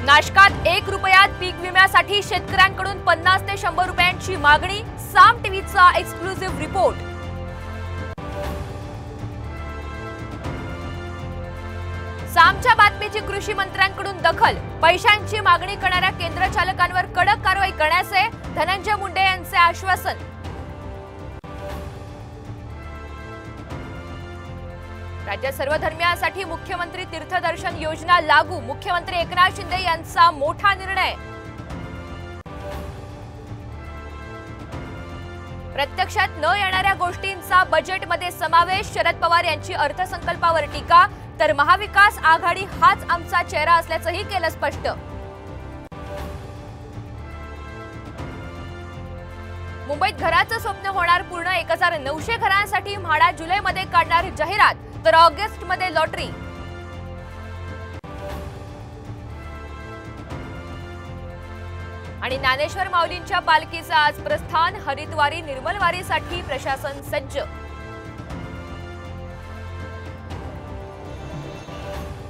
नाशकात 1 रुपयात पीक विम्यासाठी शेतकऱ्यांकडून 50 ते 100 रुपयांची मागणी। साम टीव्हीचा एक्सक्लुझिव्ह रिपोर्ट। सामच्या बातमीची कृषी मंत्र्यांकडून दखल। पैशांची मागणी करणाऱ्या केंद्र चालकांवर कडक कारवाई करण्याचे धनंजय मुंडे यांचे आश्वासन। राज्यात सर्वधर्मीयांसाठी मुख्यमंत्री तीर्थदर्शन योजना लागू। मुख्यमंत्री एकनाथ शिंदे यांचा मोठा निर्णय। प्रत्यक्षात न येणाऱ्या गोष्टींचा बजेटमध्ये समावेश। शरद पवार यांची अर्थसंकल्पावर टीका, तर महाविकास आघाडी हाच आमचा चेहरा असल्याचंही केलं स्पष्ट। मुंबईत घराचं स्वप्न होणार पूर्ण। 1900 घरांसाठी म्हाडा जुलैमध्ये काढणार जाहिरात, तर ऑगस्टमध्ये लॉटरी। आणि ज्ञानेश्वर माऊलींच्या पालखीचं आज प्रस्थान। हरिद्वारी निर्मलवारीसाठी प्रशासन सज्ज।